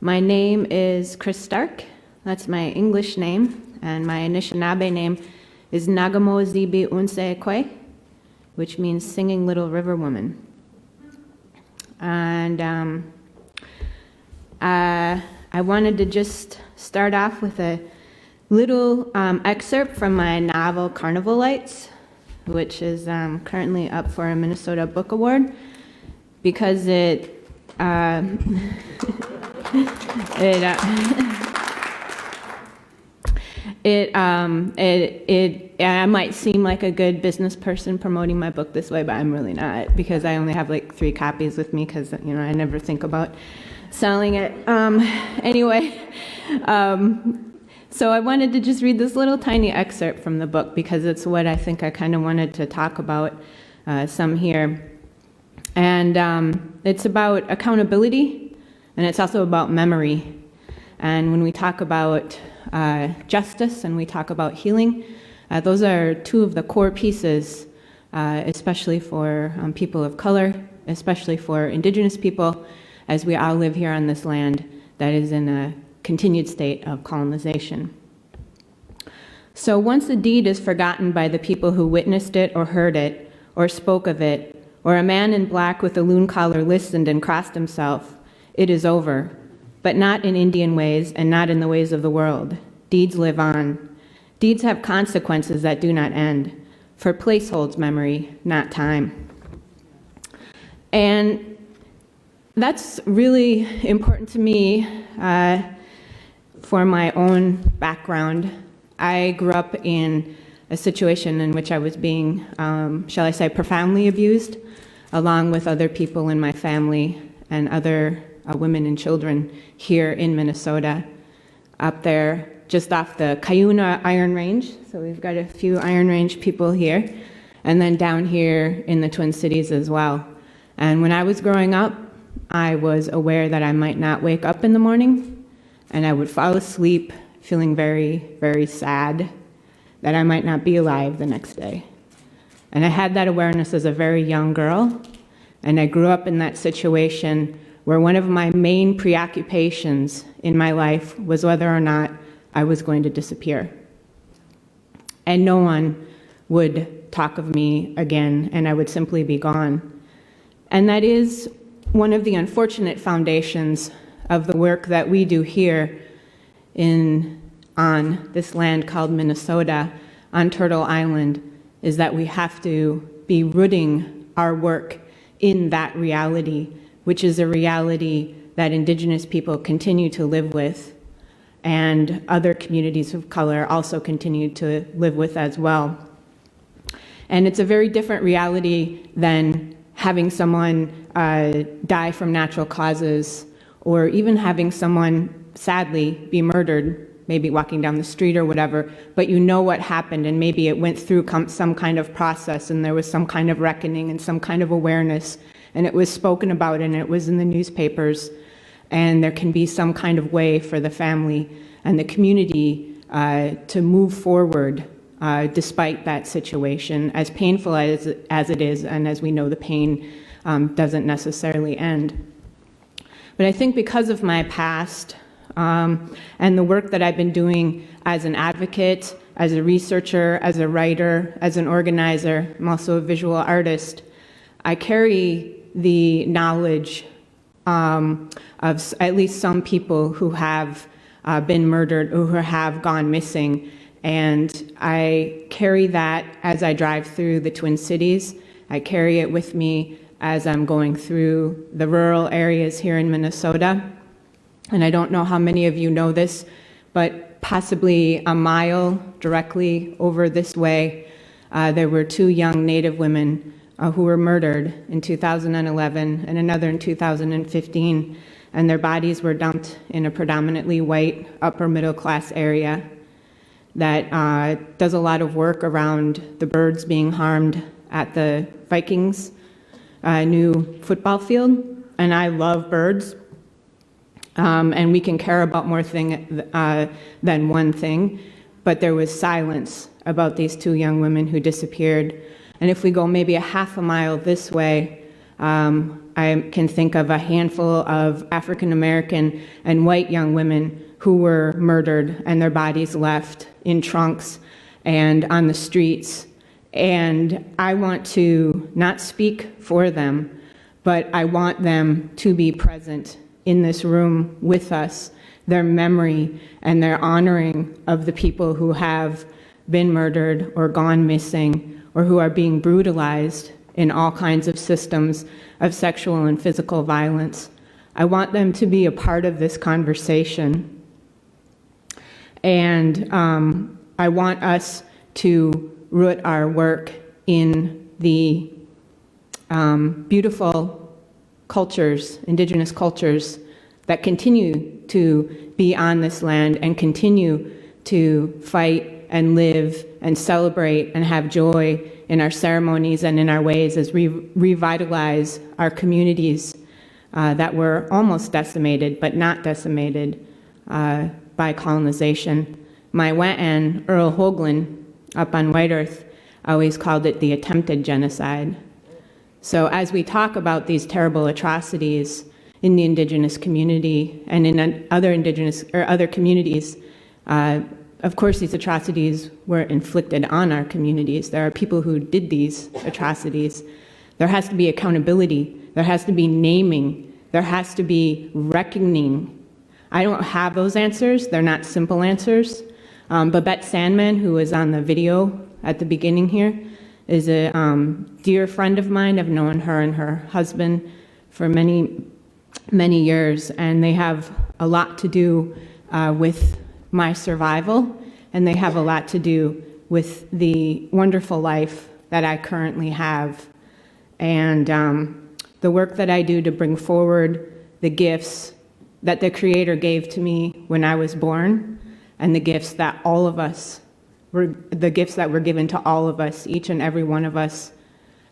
My name is Chris Stark. That's my English name, and my Anishinaabe name is Nagamo Zibi Unse Kwe, which means singing little river woman. And I wanted to just start off with a little excerpt from my novel Carnival Lights, which is currently up for a Minnesota Book Award, because I might seem like a good business person promoting my book this way, but I'm really not, because I only have like 3 copies with me, because I never think about selling it. So I wanted to just read this little tiny excerpt from the book, because it's what I think I kind of wanted to talk about some here. And it's about accountability, and it's also about memory. And when we talk about justice and we talk about healing, those are 2 of the core pieces, especially for people of color, especially for Indigenous people, as we all live here on this land that is in a continued state of colonization. So once a deed is forgotten by the people who witnessed it or heard it or spoke of it, or a man in black with a loon collar listened and crossed himself, it is over, but not in Indian ways and not in the ways of the world. Deeds live on. Deeds have consequences that do not end, for place holds memory, not time. And that's really important to me for my own background. I grew up in a situation in which I was being, shall I say, profoundly abused, along with other people in my family and other women and children here in Minnesota, up there just off the Cuyuna Iron Range. So we've got a few Iron Range people here, and then down here in the Twin Cities as well. And when I was growing up, I was aware that I might not wake up in the morning, and I would fall asleep feeling very, very sad that I might not be alive the next day. And I had that awareness as a very young girl, and I grew up in that situation where one of my main preoccupations in my life was whether or not I was going to disappear. And no one would talk of me again, and I would simply be gone. And that is one of the unfortunate foundations of the work that we do here on this land called Minnesota, on Turtle Island, is that we have to be rooting our work in that reality, which is a reality that Indigenous people continue to live with, and other communities of color also continue to live with as well. And it's a very different reality than having someone die from natural causes, or even having someone, sadly, be murdered, maybe walking down the street or whatever, but you know what happened, and maybe it went through some kind of process, and there was some kind of reckoning and some kind of awareness, and it was spoken about, and it was in the newspapers, and there can be some kind of way for the family and the community to move forward despite that situation, as painful as it is, and as we know, the pain doesn't necessarily end. But I think because of my past and the work that I've been doing as an advocate, as a researcher, as a writer, as an organizer, I'm also a visual artist, I carry the knowledge of at least some people who have been murdered or who have gone missing. And I carry that as I drive through the Twin Cities. I carry it with me as I'm going through the rural areas here in Minnesota. And I don't know how many of you know this, but possibly a mile directly over this way, there were 2 young Native women who were murdered in 2011 and another in 2015, and their bodies were dumped in a predominantly white upper middle class area that does a lot of work around the birds being harmed at the Vikings new football field. And I love birds, and we can care about more than one thing, but there was silence about these 2 young women who disappeared. And if we go maybe a half a mile this way, I can think of a handful of African American and white young women who were murdered and their bodies left in trunks and on the streets. And I want to not speak for them, but I want them to be present in this room with us, their memory and their honoring of the people who have been murdered or gone missing or who are being brutalized in all kinds of systems of sexual and physical violence. I want them to be a part of this conversation. And I want us to root our work in the beautiful cultures, indigenous cultures, that continue to be on this land and continue to fight and live and celebrate and have joy in our ceremonies and in our ways as we revitalize our communities that were almost decimated, but not decimated by colonization. My Wet'en, Earl Hoagland, up on White Earth, always called it the attempted genocide. So as we talk about these terrible atrocities in the indigenous community and in other indigenous or other communities, of course these atrocities were inflicted on our communities. There are people who did these atrocities. There has to be accountability. There has to be naming. There has to be reckoning. I don't have those answers. They're not simple answers. Babette Sandman, who was on the video at the beginning here, is a dear friend of mine. I've known her and her husband for many, many years, and they have a lot to do with my survival, and they have a lot to do with the wonderful life that I currently have, and the work that I do to bring forward the gifts that the Creator gave to me when I was born, and the gifts that all of us the gifts that were given to all of us. Each and every one of us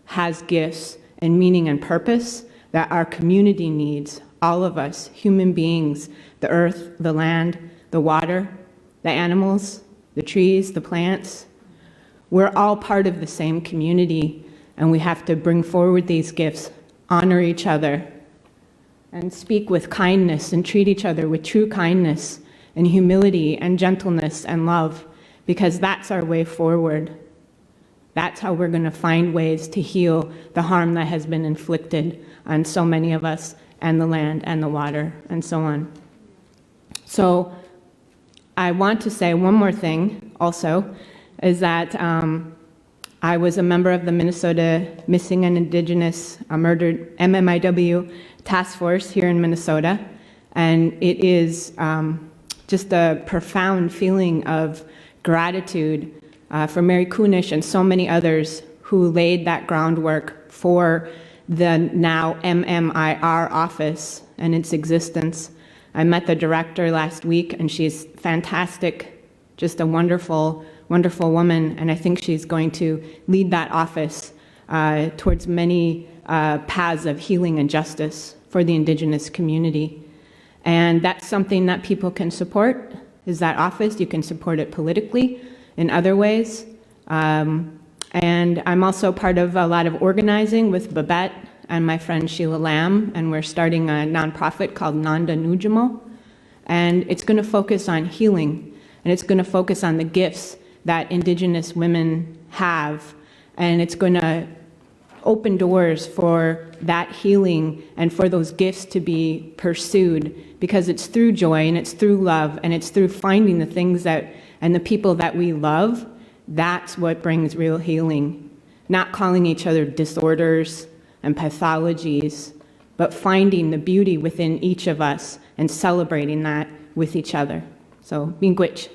has gifts and meaning and purpose that our community needs. All of us, human beings, the earth, the land, the water, the animals, the trees, the plants. We're all part of the same community, and we have to bring forward these gifts, honor each other, and speak with kindness and treat each other with true kindness and humility and gentleness and love, because that's our way forward. That's how we're going to find ways to heal the harm that has been inflicted on so many of us and the land and the water and so on. So I want to say one more thing also, is that I was a member of the Minnesota Missing and Indigenous Murdered MMIW Task Force here in Minnesota, and it is just a profound feeling of gratitude for Mary Kunesh and so many others who laid that groundwork for the now MMIR office and its existence. I met the director last week, and she's fantastic, just a wonderful, wonderful woman, and I think she's going to lead that office towards many paths of healing and justice for the Indigenous community. And that's something that people can support, is that office. You can support it politically in other ways. And I'm also part of a lot of organizing with Babette and my friend Sheila Lamb, and we're starting a nonprofit called Nanda Nujamo. And it's going to focus on healing, and it's going to focus on the gifts that Indigenous women have, and it's going to open doors for that healing and for those gifts to be pursued, because it's through joy and it's through love and it's through finding the things that and the people that we love. That's what brings real healing. Not calling each other disorders and pathologies, but finding the beauty within each of us and celebrating that with each other. So, Miigwech.